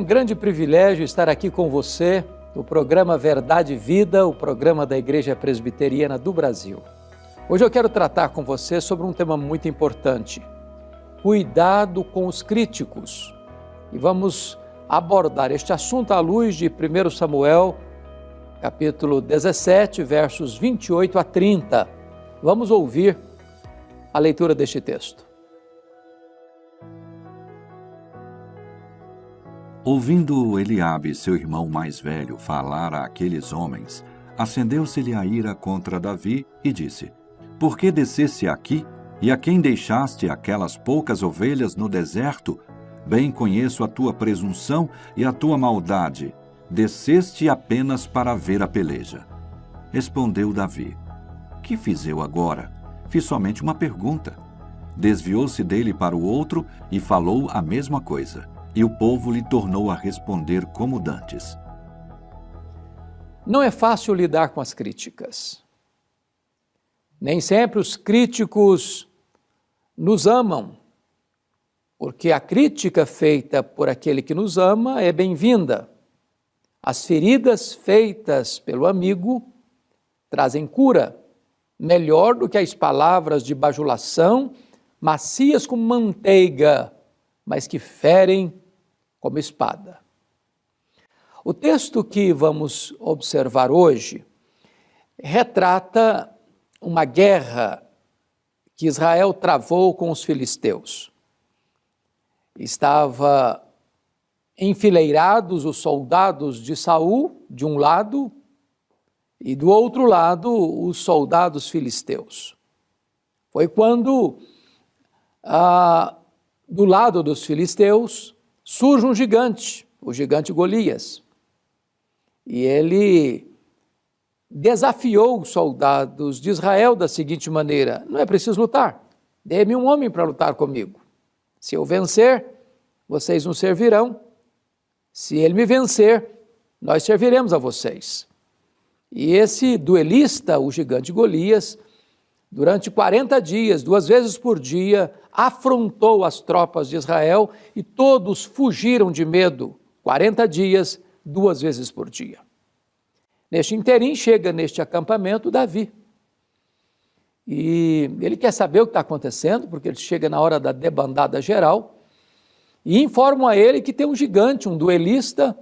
grande privilégio estar aqui com você no programa Verdade e Vida, o programa da Igreja Presbiteriana do Brasil. Hoje eu quero tratar com você sobre um tema muito importante: cuidado com os críticos. E vamos abordar este assunto à luz de 1 Samuel, capítulo 17, versos 28 a 30. Vamos ouvir a leitura deste texto. Ouvindo Eliabe, seu irmão mais velho, falar àqueles homens, acendeu-se-lhe a ira contra Davi e disse: Por que descesse aqui, e a quem deixaste aquelas poucas ovelhas no deserto? Bem conheço a tua presunção e a tua maldade. Desceste apenas para ver a peleja. Respondeu Davi: Que fiz eu agora? Fiz somente uma pergunta. Desviou-se dele para o outro e falou a mesma coisa. E o povo lhe tornou a responder como dantes. Não é fácil lidar com as críticas. Nem sempre os críticos nos amam, porque a crítica feita por aquele que nos ama é bem-vinda. As feridas feitas pelo amigo trazem cura, melhor do que as palavras de bajulação, macias como manteiga, mas que ferem como espada. O texto que vamos observar hoje retrata uma guerra que Israel travou com os filisteus. Estava enfileirados os soldados de Saul, de um lado, e do outro lado os soldados filisteus. Foi quando, do lado dos filisteus, surge um gigante, o gigante Golias. E ele desafiou os soldados de Israel da seguinte maneira: não é preciso lutar, dê-me um homem para lutar comigo. Se eu vencer, vocês nos servirão. Se ele me vencer, nós serviremos a vocês. E esse duelista, o gigante Golias, durante 40 dias, 2 vezes por dia, afrontou as tropas de Israel e todos fugiram de medo, 40 dias, 2 vezes por dia. Neste interim, chega neste acampamento Davi. E ele quer saber o que está acontecendo, porque ele chega na hora da debandada geral, e informam a ele que tem um gigante, um duelista,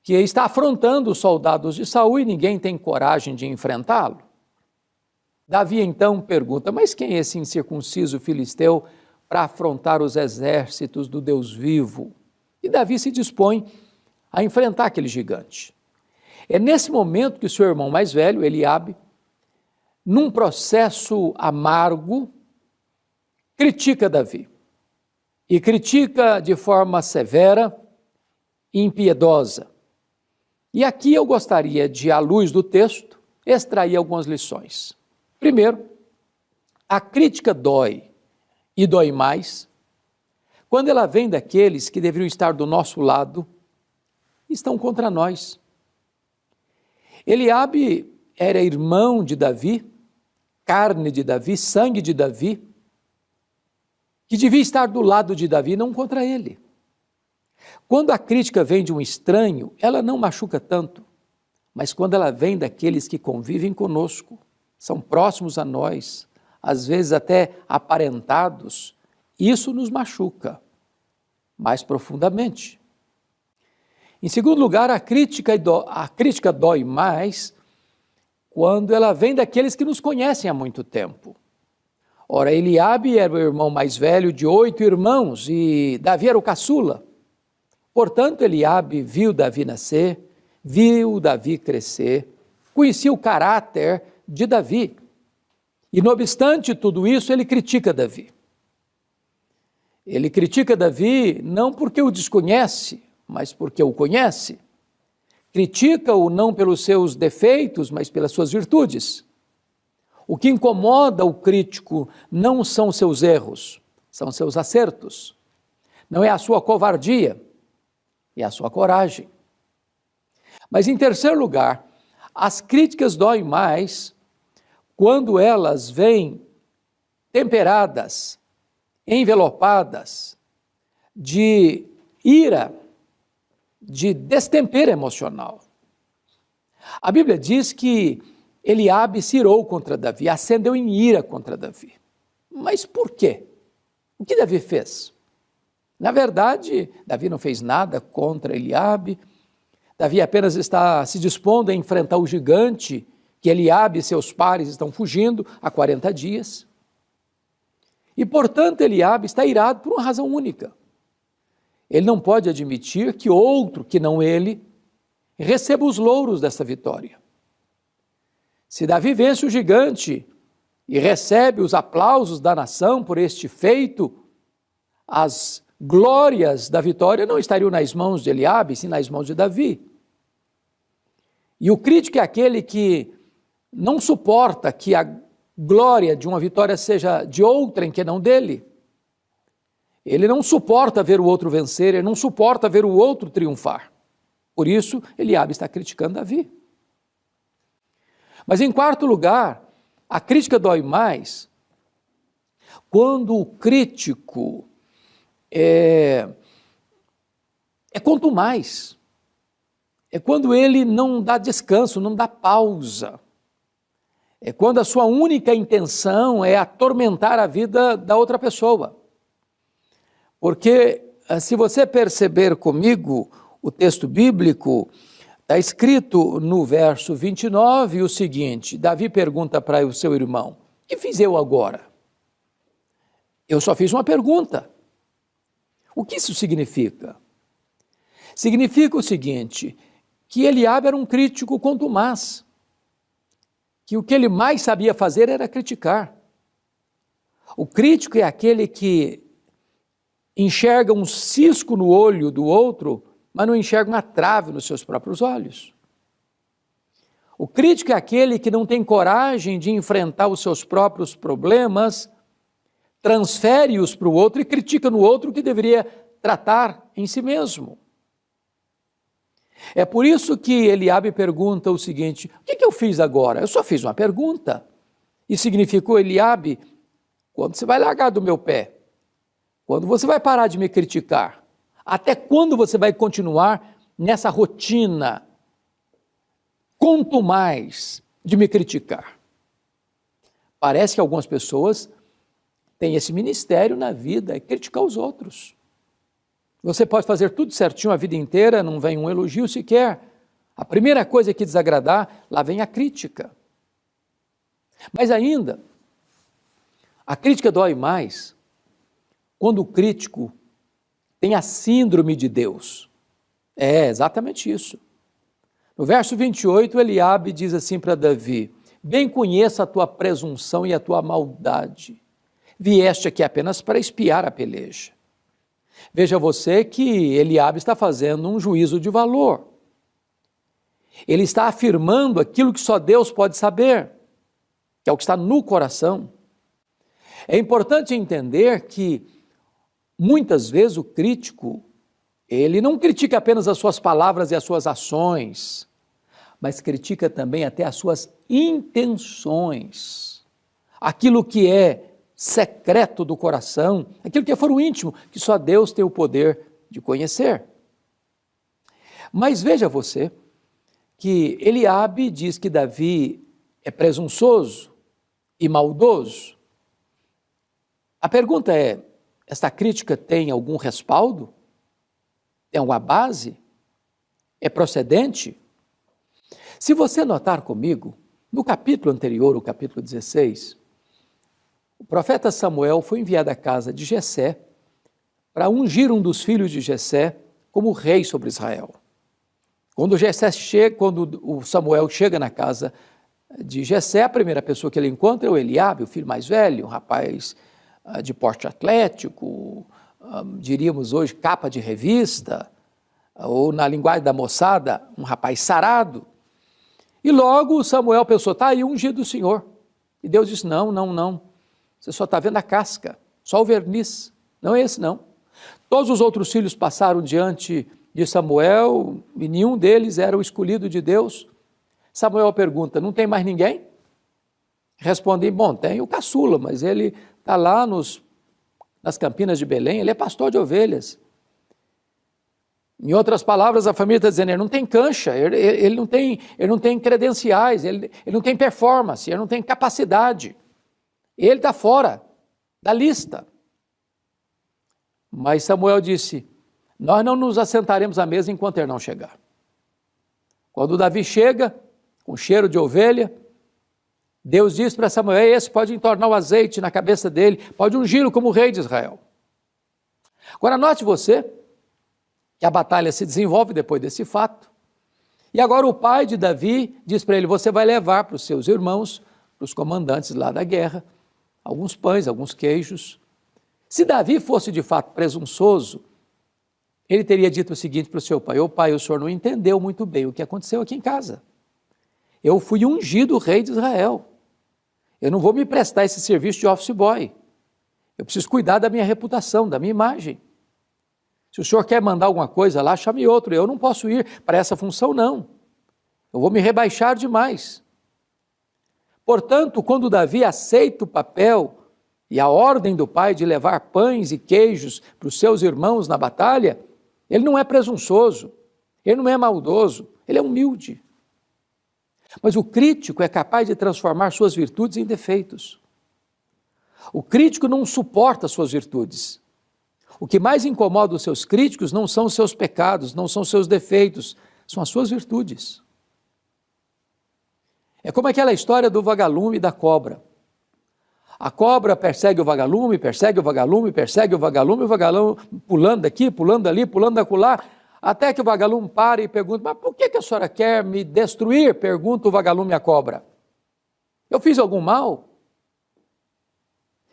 que está afrontando os soldados de Saul e ninguém tem coragem de enfrentá-lo. Davi então pergunta: mas quem é esse incircunciso filisteu para afrontar os exércitos do Deus vivo? E Davi se dispõe a enfrentar aquele gigante. É nesse momento que o seu irmão mais velho, Eliabe, num processo amargo, critica Davi. E critica de forma severa e impiedosa. E aqui eu gostaria de, à luz do texto, extrair algumas lições. Primeiro, a crítica dói e dói mais quando ela vem daqueles que deveriam estar do nosso lado e estão contra nós. Eliabe era irmão de Davi, carne de Davi, sangue de Davi, que devia estar do lado de Davi, não contra ele. Quando a crítica vem de um estranho, ela não machuca tanto, mas quando ela vem daqueles que convivem conosco, são próximos a nós, às vezes até aparentados, isso nos machuca mais profundamente. Em segundo lugar, a crítica dói mais quando ela vem daqueles que nos conhecem há muito tempo. Ora, Eliabe era o irmão mais velho de 8 irmãos e Davi era o caçula. Portanto, Eliabe viu Davi nascer, viu Davi crescer, conhecia o caráter de Davi. E, não obstante tudo isso, ele critica Davi. Ele critica Davi não porque o desconhece, mas porque o conhece. Critica-o não pelos seus defeitos, mas pelas suas virtudes. O que incomoda o crítico não são seus erros, são seus acertos. Não é a sua covardia, é a sua coragem. Mas, em terceiro lugar, as críticas doem mais quando elas vêm temperadas, envelopadas de ira de destempero emocional. A Bíblia diz que Eliabe se irou contra Davi, acendeu em ira contra Davi. Mas por quê? O que Davi fez? Na verdade, Davi não fez nada contra Eliabe. Davi apenas está se dispondo a enfrentar o gigante que Eliabe e seus pares estão fugindo há 40 dias. E, portanto, Eliabe está irado por uma razão única. Ele não pode admitir que outro, que não ele, receba os louros dessa vitória. Se Davi vence o gigante e recebe os aplausos da nação por este feito, as glórias da vitória não estariam nas mãos de Eliabe, sim nas mãos de Davi. E o crítico é aquele que não suporta que a glória de uma vitória seja de outrem que não dele. Ele não suporta ver o outro vencer, ele não suporta ver o outro triunfar. Por isso, Eliabe está criticando Davi. Mas em quarto lugar, a crítica dói mais quando o crítico é contumaz. É quando ele não dá descanso, não dá pausa. É quando a sua única intenção é atormentar a vida da outra pessoa. Porque, se você perceber comigo o texto bíblico, está escrito no verso 29 o seguinte: Davi pergunta para o seu irmão: o que fiz eu agora? Eu só fiz uma pergunta. O que isso significa? Significa o seguinte, que Eliabe era um crítico contumaz, que o que ele mais sabia fazer era criticar. O crítico é aquele que enxerga um cisco no olho do outro, mas não enxerga uma trave nos seus próprios olhos. O crítico é aquele que não tem coragem de enfrentar os seus próprios problemas, transfere-os para o outro e critica no outro o que deveria tratar em si mesmo. É por isso que Eliabe pergunta o seguinte: o que eu fiz agora? Eu só fiz uma pergunta. E significou, Eliabe, quando você vai largar do meu pé? Quando você vai parar de me criticar? Até quando você vai continuar nessa rotina contumaz de me criticar? Parece que algumas pessoas têm esse ministério na vida, é criticar os outros. Você pode fazer tudo certinho a vida inteira, não vem um elogio sequer. A primeira coisa que desagradar, lá vem a crítica. Mas ainda, a crítica dói mais quando o crítico tem a síndrome de Deus. É exatamente isso. No verso 28, Eliabe diz assim para Davi: bem conheço a tua presunção e a tua maldade. Vieste aqui apenas para espiar a peleja. Veja você que Eliabe está fazendo um juízo de valor. Ele está afirmando aquilo que só Deus pode saber, que é o que está no coração. É importante entender que muitas vezes o crítico, ele não critica apenas as suas palavras e as suas ações, mas critica também até as suas intenções, aquilo que é secreto do coração, aquilo que é foro íntimo, que só Deus tem o poder de conhecer. Mas veja você que Eliabe diz que Davi é presunçoso e maldoso. A pergunta é: esta crítica tem algum respaldo? Tem alguma base? É procedente? Se você notar comigo, no capítulo anterior, o capítulo 16, o profeta Samuel foi enviado à casa de Jessé para ungir um dos filhos de Jessé como rei sobre Israel. Quando o Samuel chega na casa de Jessé, a primeira pessoa que ele encontra é o Eliabe, o filho mais velho, um rapaz de porte atlético, diríamos hoje capa de revista, ou na linguagem da moçada, um rapaz sarado. E logo Samuel pensou: está aí o ungido do Senhor. E Deus disse: não, você só está vendo a casca, só o verniz, não é esse não. Todos os outros filhos passaram diante de Samuel e nenhum deles era o escolhido de Deus. Samuel pergunta: não tem mais ninguém? Respondem: bom, tem o caçula, mas ele está lá nas campinas de Belém, ele é pastor de ovelhas. Em outras palavras, a família está dizendo, ele não tem cancha, ele não tem credenciais, ele não tem performance, ele não tem capacidade. Ele está fora da lista. Mas Samuel disse, nós não nos assentaremos à mesa enquanto ele não chegar. Quando Davi chega, com cheiro de ovelha, Deus diz para Samuel, esse pode entornar o azeite na cabeça dele, pode ungí-lo como rei de Israel. Agora note você, que a batalha se desenvolve depois desse fato, e agora o pai de Davi diz para ele, você vai levar para os seus irmãos, para os comandantes lá da guerra, alguns pães, alguns queijos. Se Davi fosse de fato presunçoso, ele teria dito o seguinte para o seu pai, pai, o senhor não entendeu muito bem o que aconteceu aqui em casa. Eu fui ungido rei de Israel. Eu não vou me prestar esse serviço de office boy. Eu preciso cuidar da minha reputação, da minha imagem. Se o senhor quer mandar alguma coisa lá, chame outro. Eu não posso ir para essa função, não. Eu vou me rebaixar demais. Portanto, quando Davi aceita o papel e a ordem do pai de levar pães e queijos para os seus irmãos na batalha, ele não é presunçoso, ele não é maldoso, ele é humilde. Mas o crítico é capaz de transformar suas virtudes em defeitos. O crítico não suporta suas virtudes. O que mais incomoda os seus críticos não são os seus pecados, não são os seus defeitos, são as suas virtudes. É como aquela história do vagalume e da cobra. A cobra persegue o vagalume, persegue o vagalume, persegue o vagalume pulando daqui, pulando ali, pulando acolá, até que o vagalume para e pergunta, mas por que a senhora quer me destruir? Pergunta o vagalume à cobra. Eu fiz algum mal?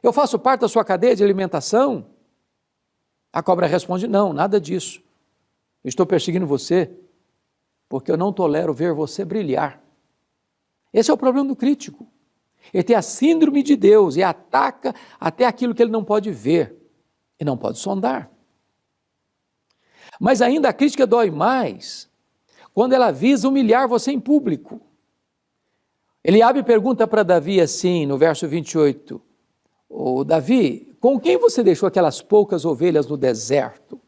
Eu faço parte da sua cadeia de alimentação? A cobra responde, não, nada disso. Eu estou perseguindo você porque eu não tolero ver você brilhar. Esse é o problema do crítico. Ele tem a síndrome de Deus e ataca até aquilo que ele não pode ver e não pode sondar. Mas ainda a crítica dói mais quando ela visa humilhar você em público. Eliabe pergunta para Davi assim, no verso 28, Davi, com quem você deixou aquelas poucas ovelhas no deserto? O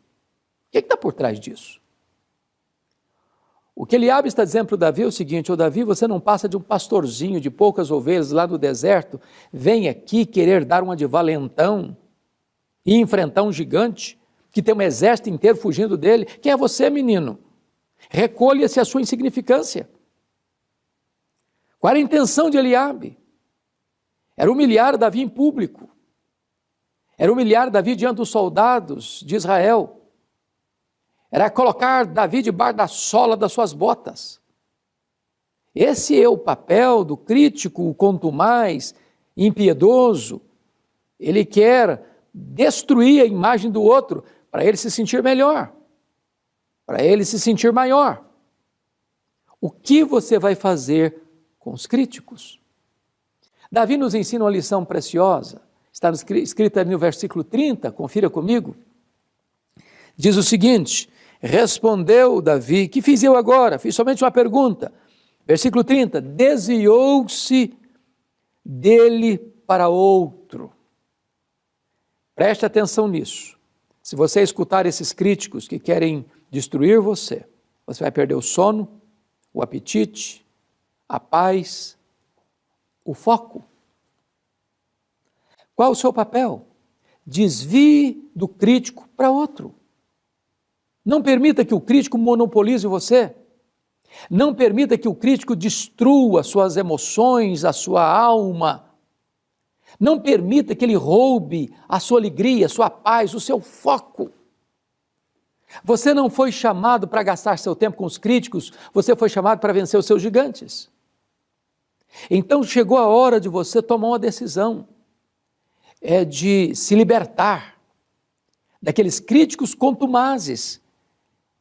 que está por trás disso? O que Eliabe está dizendo para o Davi é o seguinte, Davi, você não passa de um pastorzinho de poucas ovelhas lá no deserto, vem aqui querer dar uma de valentão e enfrentar um gigante que tem um exército inteiro fugindo dele. Quem é você, menino? Recolha-se a sua insignificância. Qual era a intenção de Eliabe? Era humilhar Davi em público. Era humilhar Davi diante dos soldados de Israel. Era colocar Davi debaixo da sola das suas botas. Esse é o papel do crítico, o contumaz, impiedoso. Ele quer destruir a imagem do outro para ele se sentir melhor, para ele se sentir maior. O que você vai fazer com os críticos? Davi nos ensina uma lição preciosa, está escrita no versículo 30, confira comigo. Diz o seguinte, respondeu Davi, que fiz eu agora? Fiz somente uma pergunta. Versículo 30, desviou-se dele para outro. Preste atenção nisso. Se você escutar esses críticos que querem destruir você, você vai perder o sono, o apetite, a paz, o foco. Qual o seu papel? Desvie do crítico para outro. Não permita que o crítico monopolize você. Não permita que o crítico destrua suas emoções, a sua alma. Não permita que ele roube a sua alegria, a sua paz, o seu foco. Você não foi chamado para gastar seu tempo com os críticos, você foi chamado para vencer os seus gigantes. Então chegou a hora de você tomar uma decisão, de se libertar daqueles críticos contumazes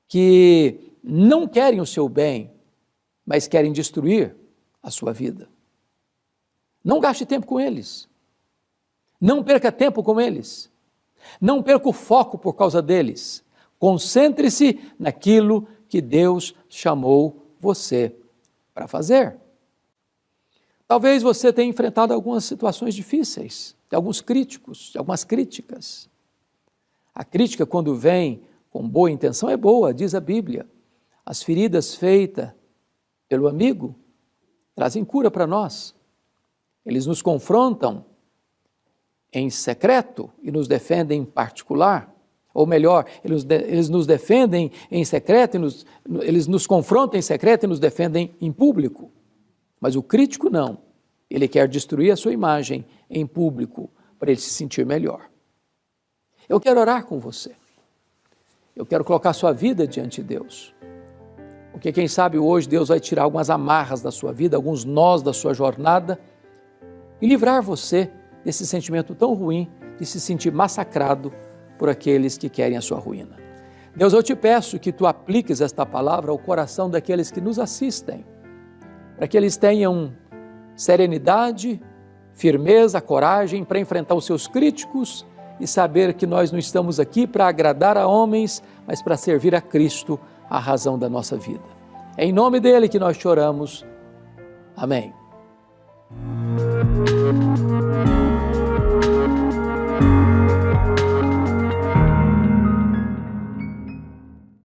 que não querem o seu bem, mas querem destruir a sua vida. Não gaste tempo com eles. Não perca tempo com eles. Não perca o foco por causa deles. Concentre-se naquilo que Deus chamou você para fazer. Talvez você tenha enfrentado algumas situações difíceis, de alguns críticos, de algumas críticas. A crítica, quando vem com boa intenção é boa, diz a Bíblia. As feridas feitas pelo amigo trazem cura para nós. Eles nos confrontam em secreto e nos defendem em particular. Ou melhor, eles nos defendem em secreto, eles nos confrontam em secreto e nos defendem em público. Mas o crítico não. Ele quer destruir a sua imagem em público para ele se sentir melhor. Eu quero orar com você. Eu quero colocar sua vida diante de Deus. Porque quem sabe hoje Deus vai tirar algumas amarras da sua vida, alguns nós da sua jornada e livrar você desse sentimento tão ruim de se sentir massacrado por aqueles que querem a sua ruína. Deus, eu te peço que tu apliques esta palavra ao coração daqueles que nos assistem, para que eles tenham serenidade, firmeza, coragem para enfrentar os seus críticos e saber que nós não estamos aqui para agradar a homens, mas para servir a Cristo, a razão da nossa vida. É em nome dele que nós te oramos. Amém.